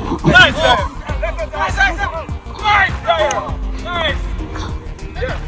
Nice, nice. Yeah.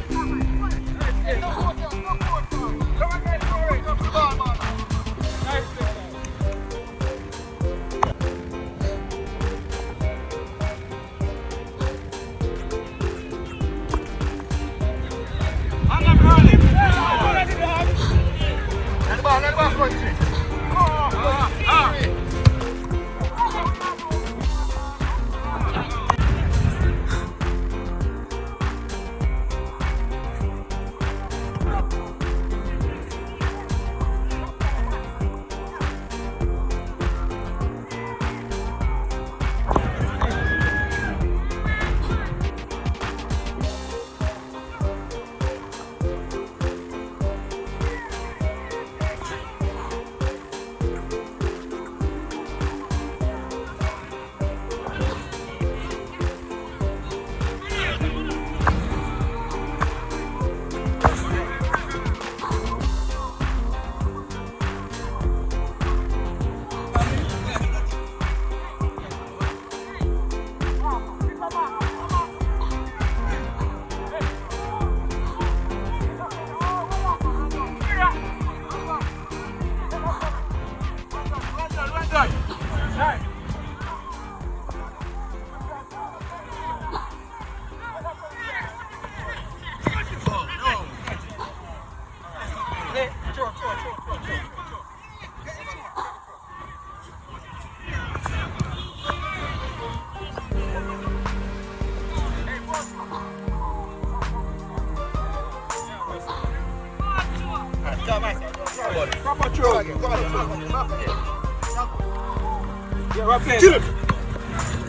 Kill him.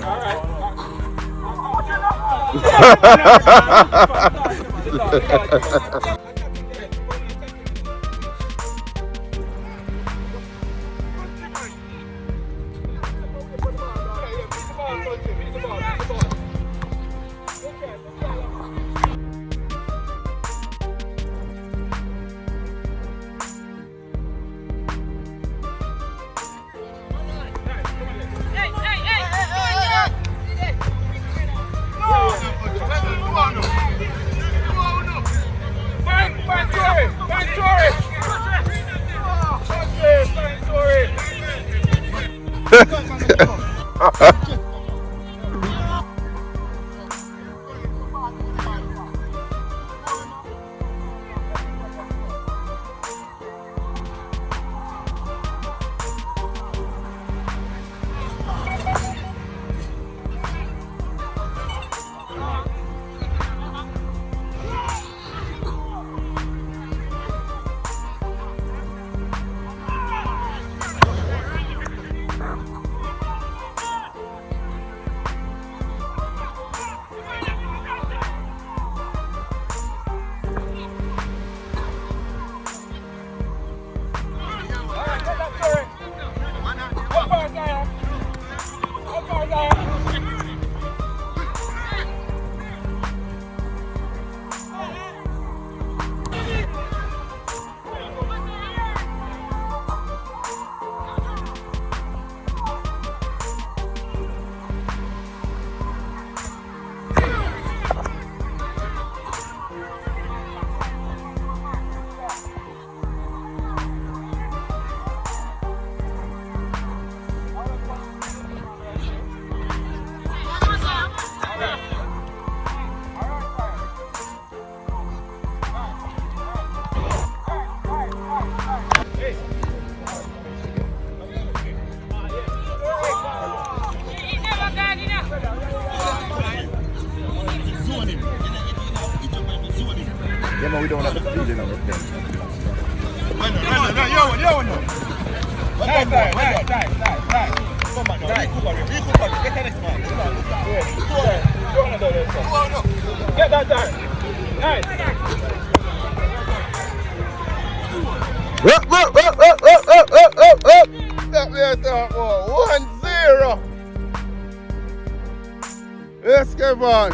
All right. Yeah, but we don't have the feeling of it then. Get that down. Nice. That way I thought, 1-0. Yes, Kevan.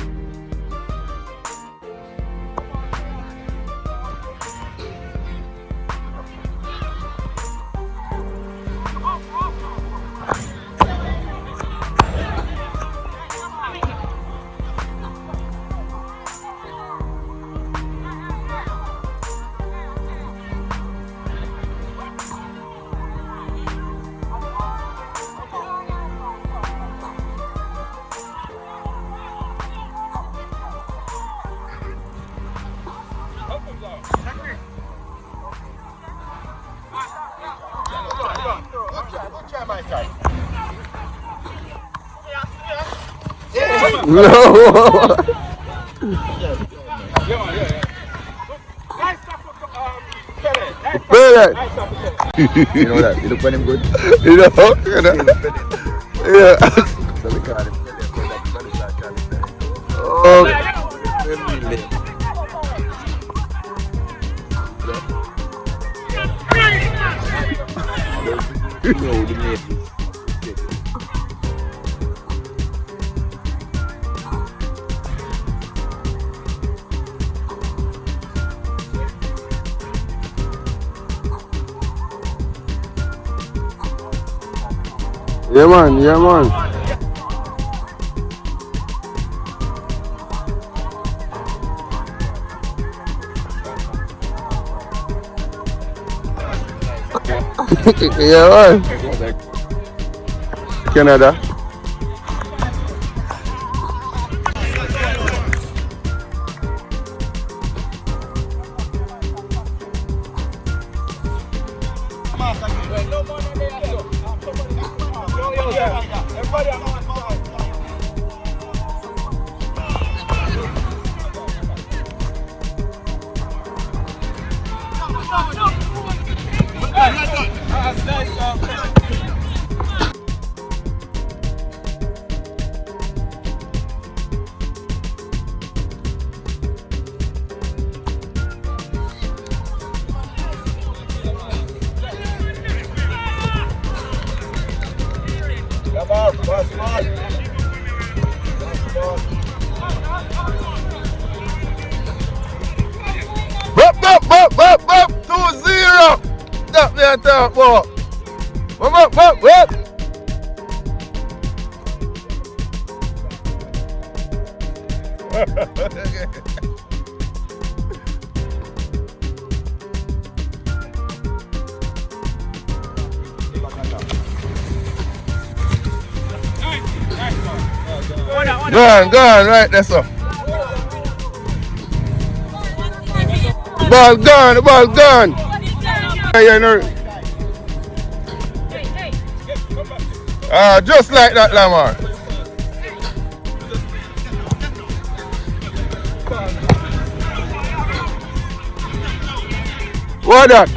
No. Nice stuff for Pele. Nice stuff. Pele. Nice stuff for Pele. You know that? You look when him good. You know? Yeah. So we call him Pele, so that's call him Pele. Oh. Really? You know the name is. Yeah, man. Yeah, man. Yeah, man. Canada. Lamar, pass him on. Up. 2-0. Stop there, top ball. Up. Go on, right there, sir. The ball gone. Yeah, no. Just like that, Lamar. What that?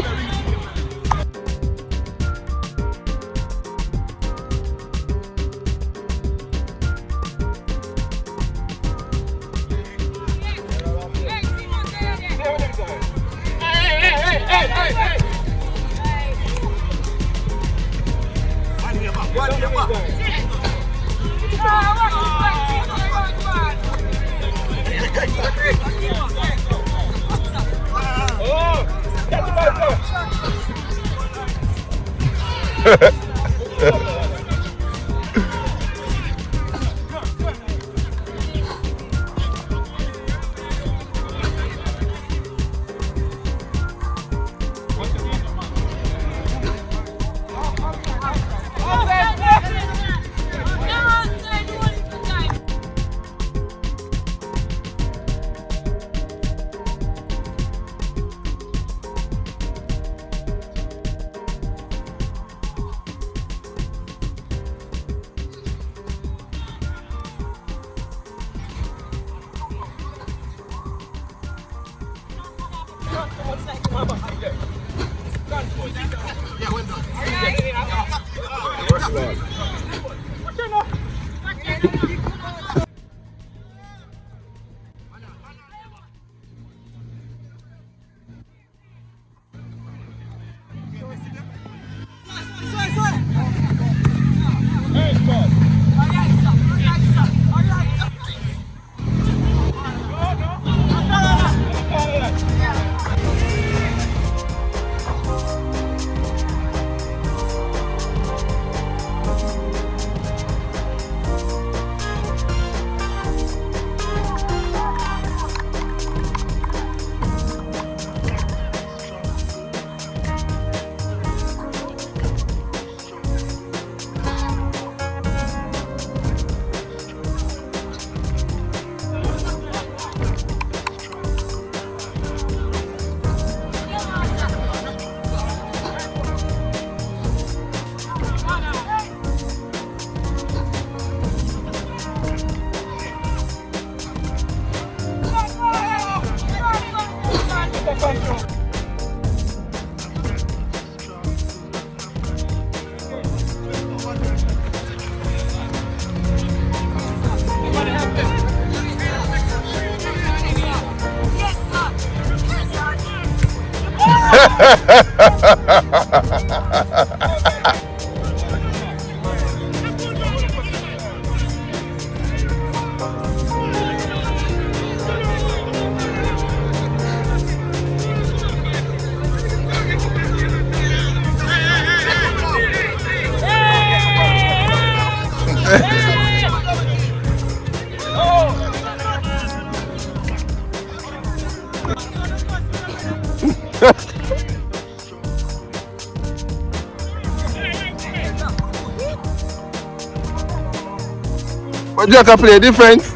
But Jack can play defense.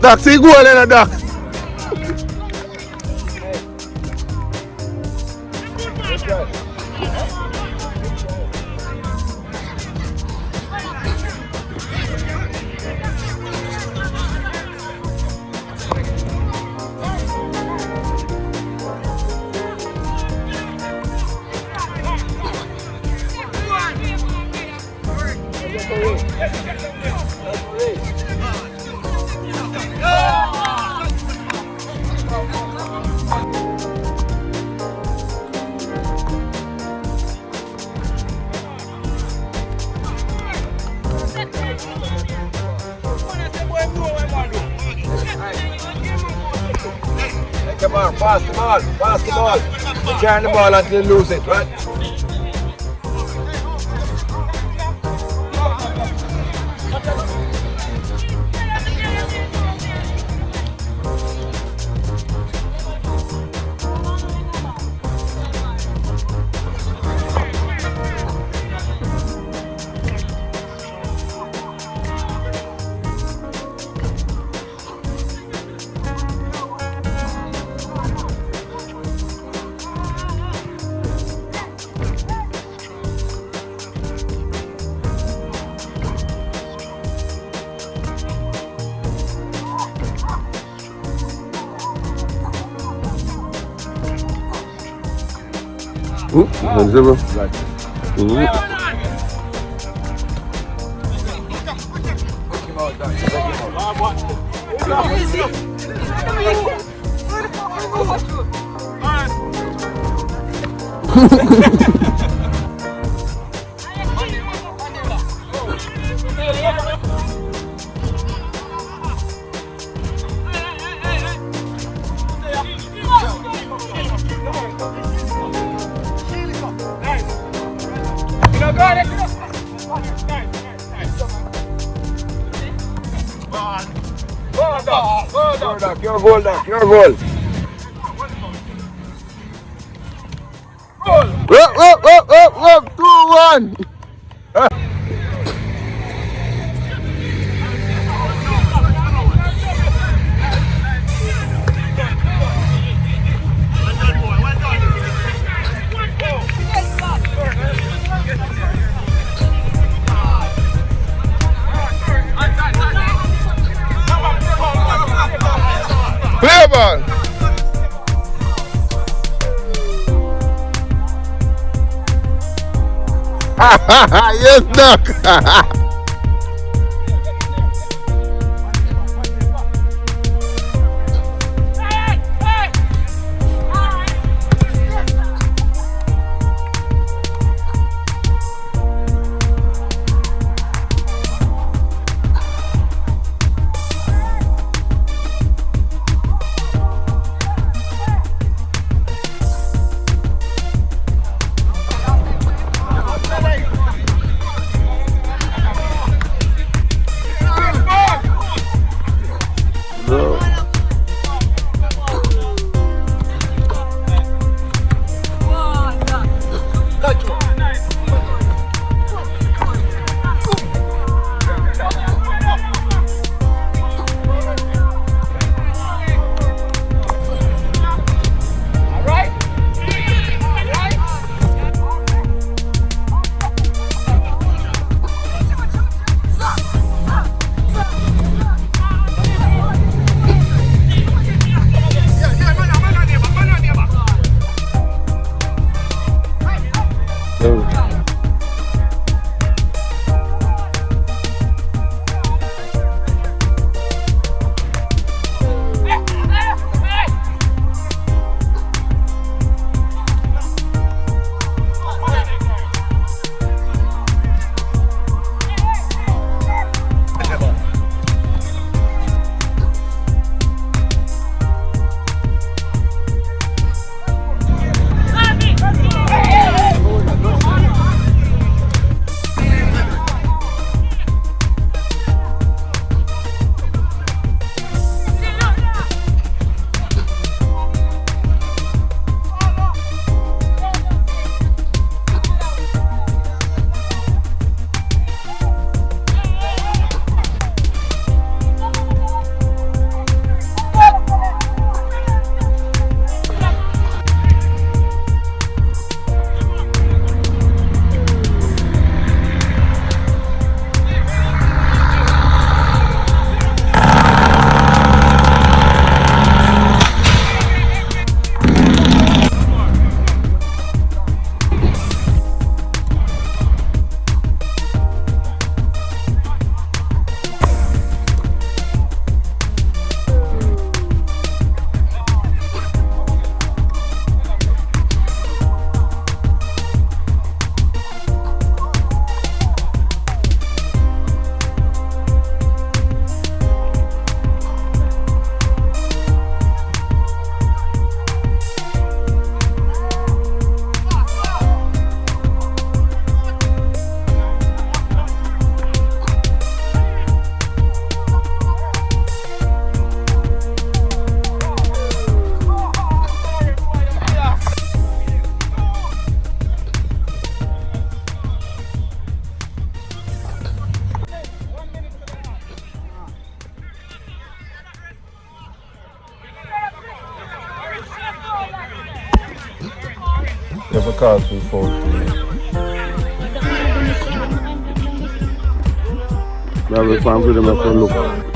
Doc, see goal in a Doc. Kemar, pass the ball. Return the ball until you lose it, right? Zero. Your goal, Doc. Your goal. Up, 2-1. Play ball. Yes, Doc. call for foul. Now we can put them up for look.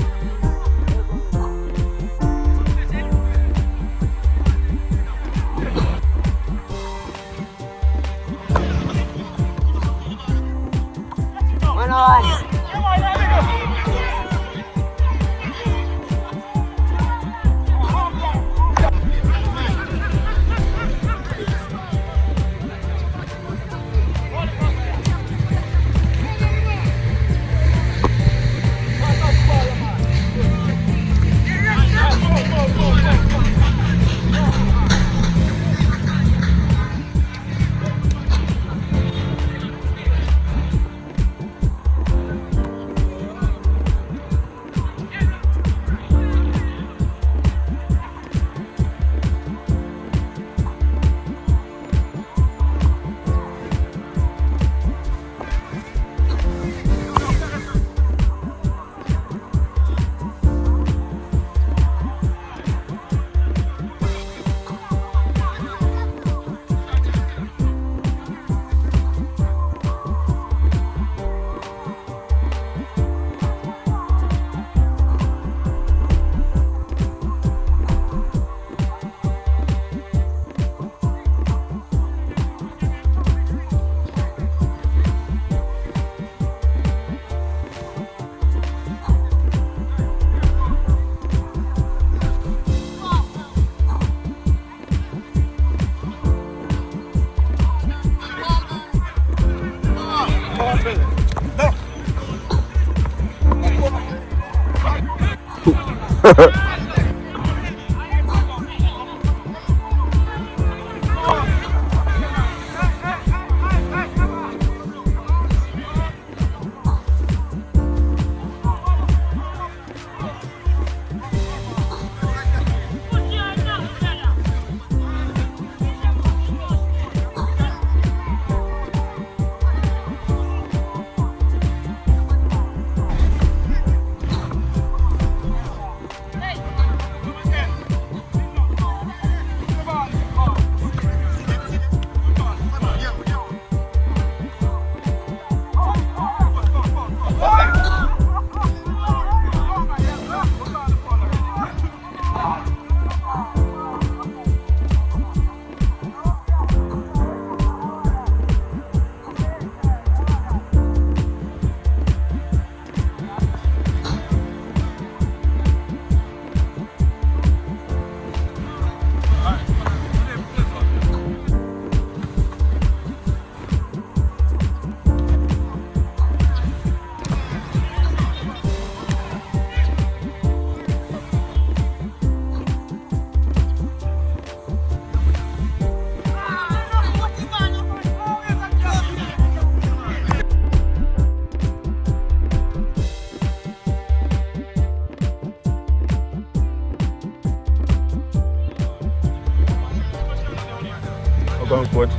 Going good.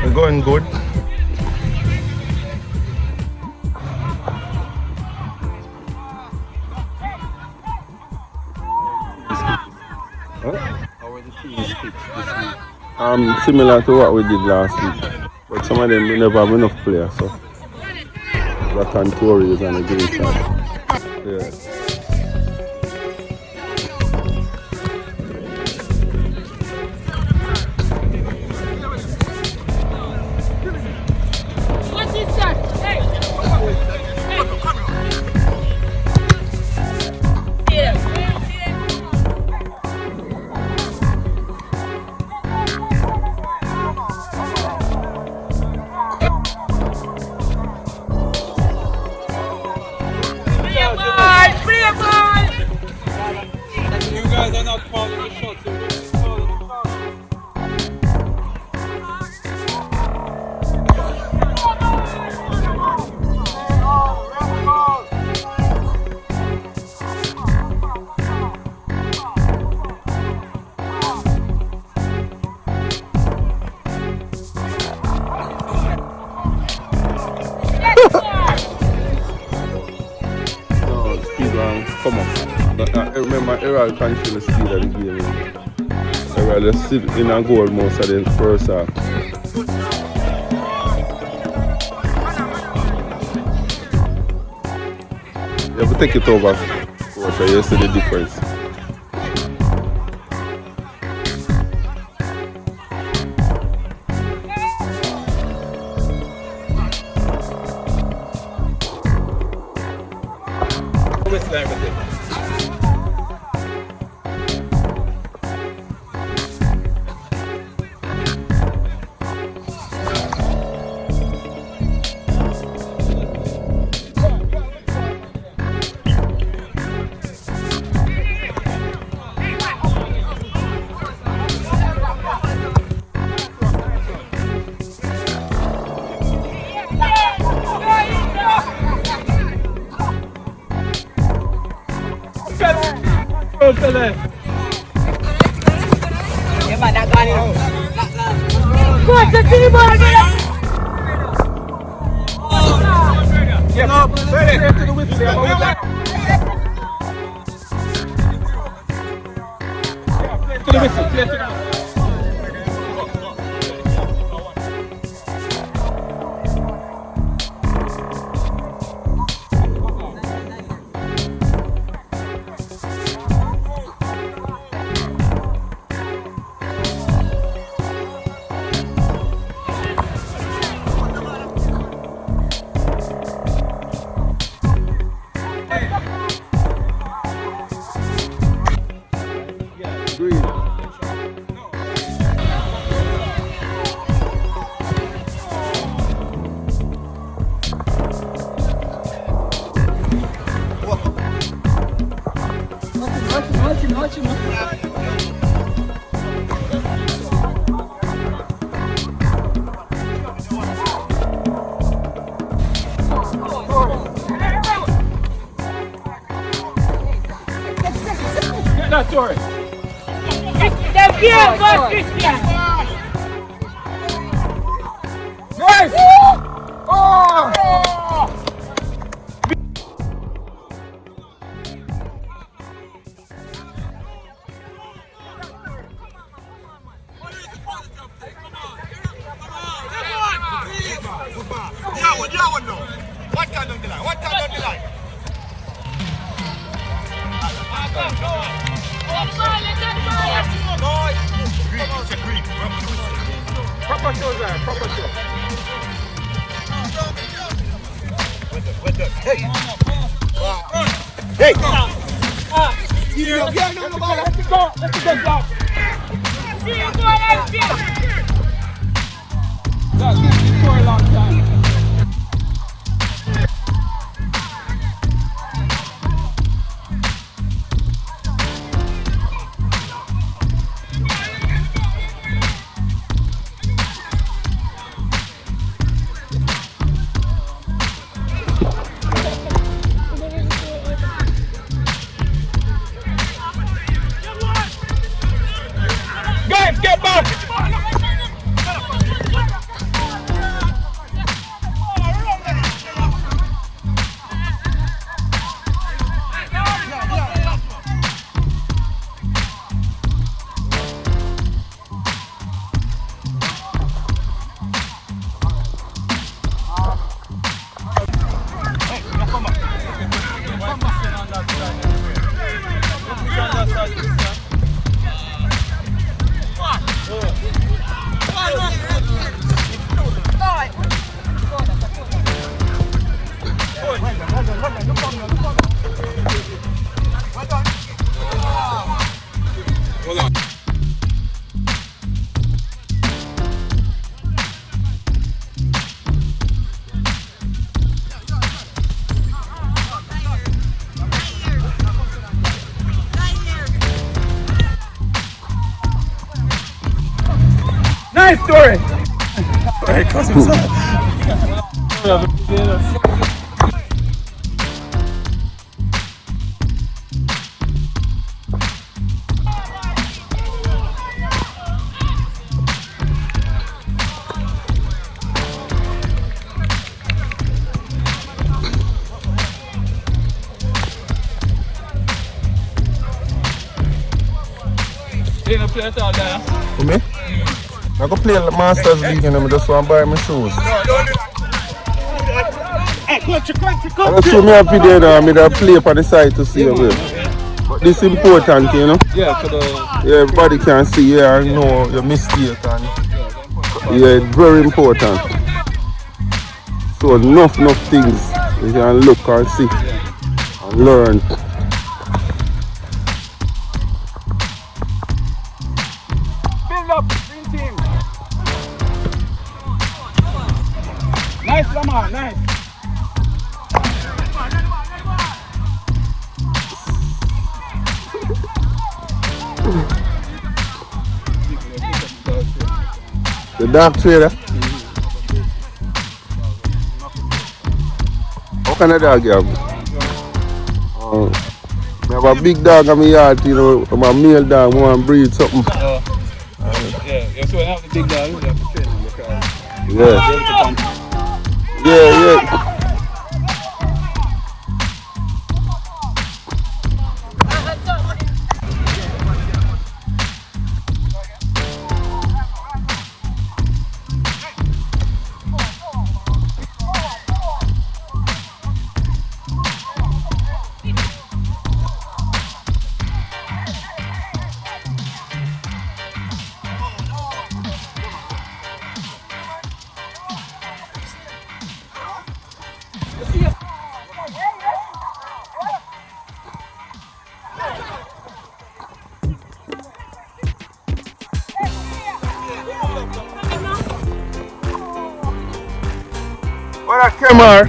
We're going good. How were the teams picked this week? Similar to what we did last week, but some of them we never have enough players, so that and Tori is on the game side. Yeah. Come on. But, remember, Erroll controls the speed of the game. I just sit in a goal most of the first half. You have to take it over, so you see the difference. Whistle everything. Tori. Nice! Oh! Proper shows there, proper show. Hey! Hey! Let's go! Let's go! That's been for a long time. Guys, get back! Nice story! Alright, cousins. League no play at all there. For me? I go play the Masters League and I just want to buy my shoes. Hey, country. I don't see me a video now, I mean, play up on the side to see you. But this is important, you know? Yeah, for the... Yeah, everybody can see, yeah, and know your mistake. And, yeah, it's very important. So enough things you can look and see and learn. Build up, green team. Nice, Lamar, nice. The dark trader. What kind of dog you have? I have a big dog in my yard, you know, I'm a male dog, I want to breed something. Yeah, so I have the big dog, you have to train him because... Yeah. What up, Kemar?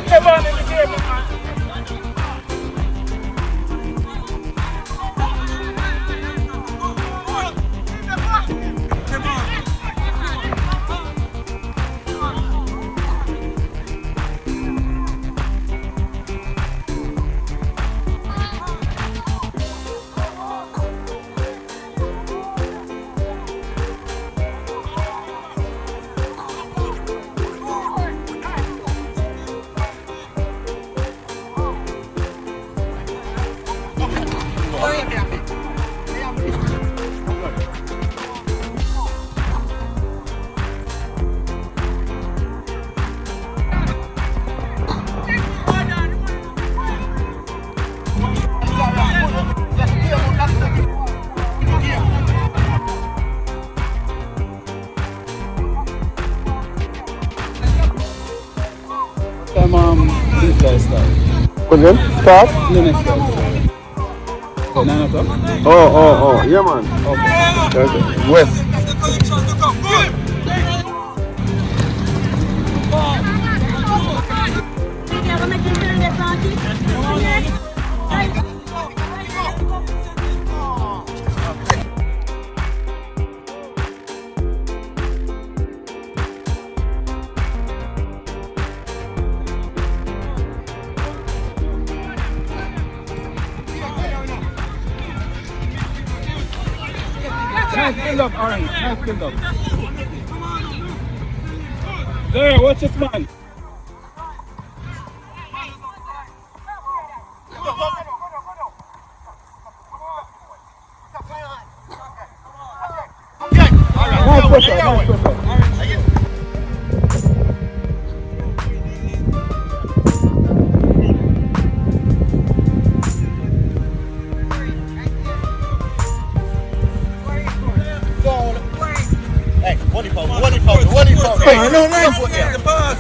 Kevan in the game, man. This guy start. Again? Start? The next guy start. 9 o'clock? Oh, yeah, man. Okay. West. Nice build up, Orange. Nice build up. There, watch this man. Nice pressure, nice pressure.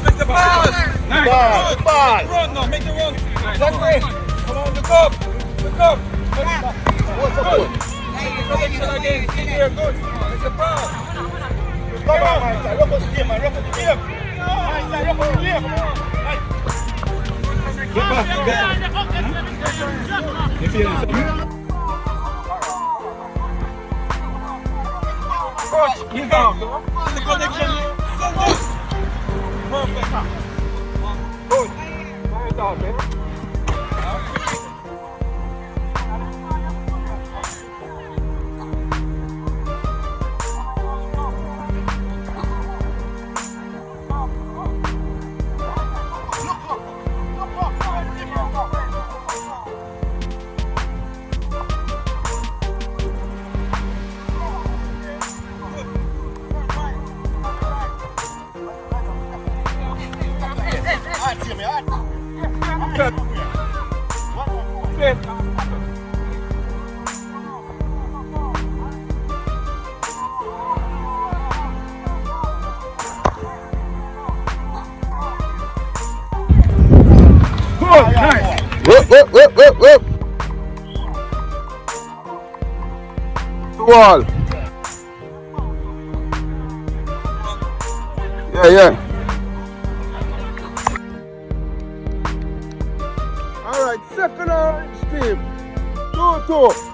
Make the pass. Nice. Ball. Run now, make the run. That's great. Come on, look up. Look up. What's up? Good. Connection again. In here, good. Make the pass. Come on, my side. Rough up the game, man. Rough up the game. My side, rough up the game. Get back. You feel it? Coach, he's down. The connection. Perfect. Good. Nice out, man. Whip. To wall. Yeah. Alright, second orange team. 2-2.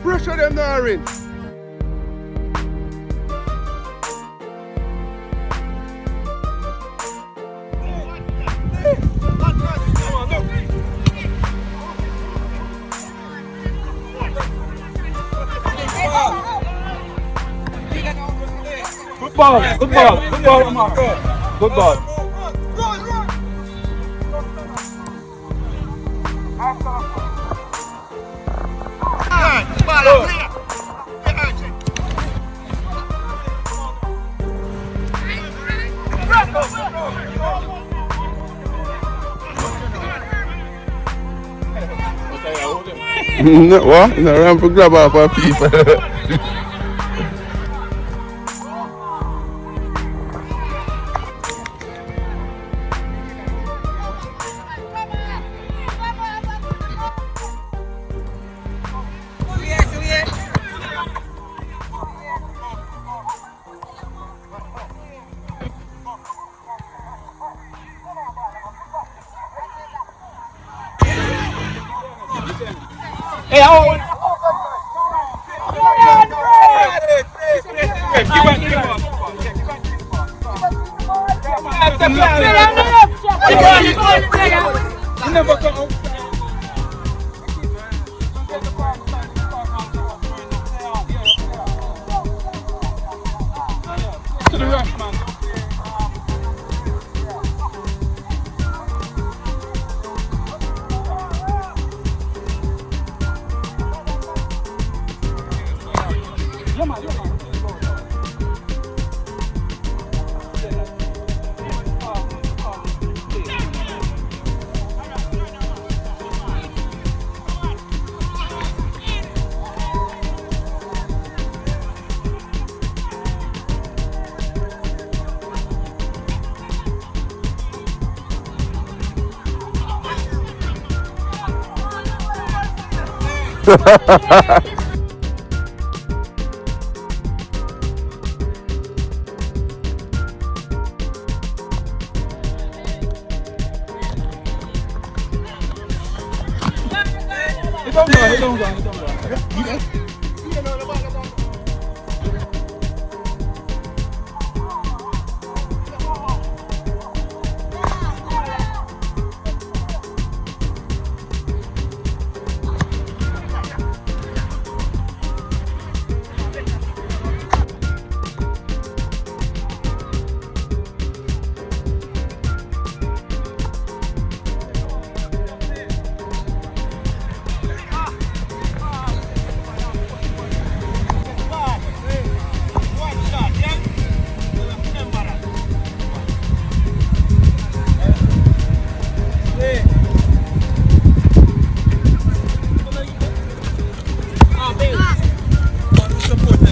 Pressure them now, orange. Good ball, Omar. Good ball. What? No, I'm for grab off our people. Hey, to the rush, man.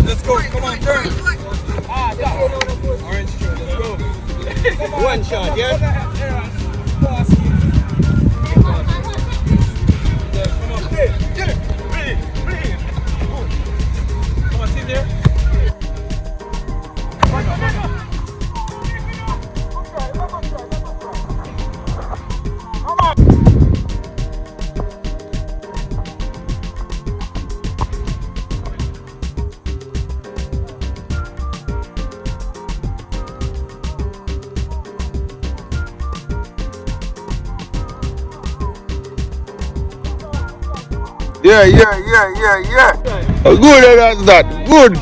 Let's go. Come on, turn. Orange shirt. Let's go. One shot, yeah? Come on, get it. Breathe. Come on, sit there. Yeah. Good, that's that. Good.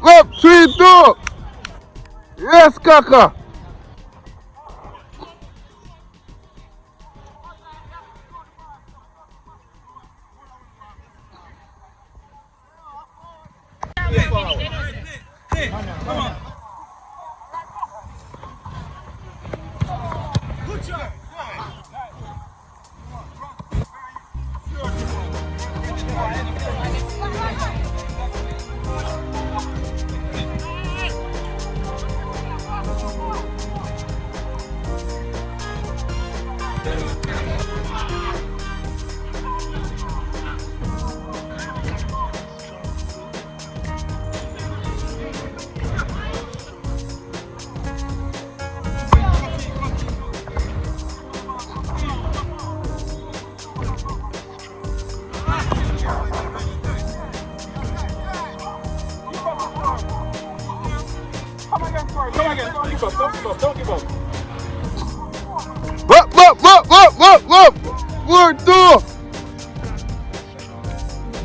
Up, 3-2. Yes, Kaka. Come on. Good job. Come again. Don't give up. Up. 4-2.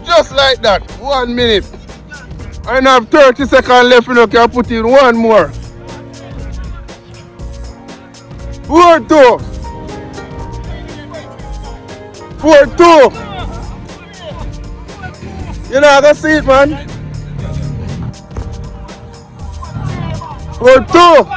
Just like that. 1 minute. I have 30 seconds left. You can put in one more. 4-2. 4-2. You know, I can see it, man. 4-2.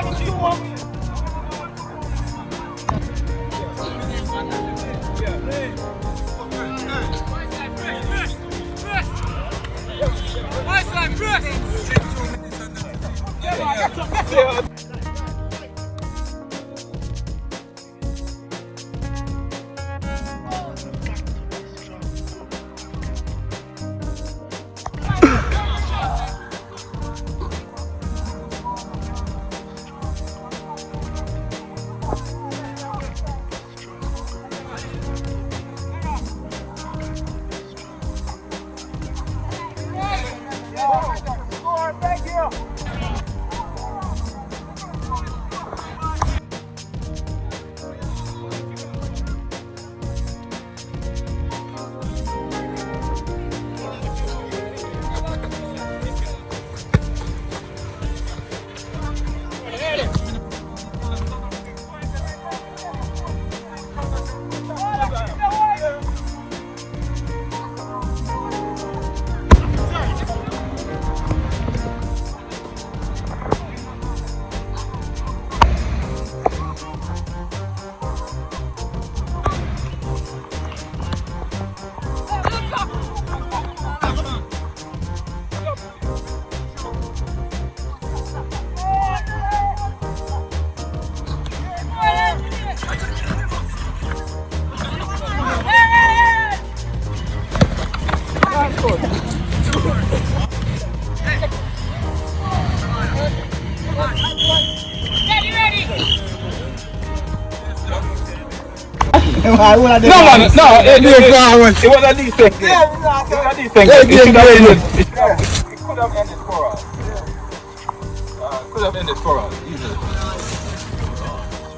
It was a decent game. It was a decent game. It could have ended for us. Could have ended for us easily.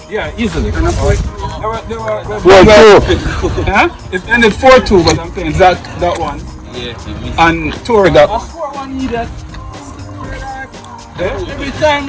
Yeah, easily. There were 4-2. huh? It ended 4-2, but I'm saying that one. Yeah. And Tori that. That's what one needed. Every time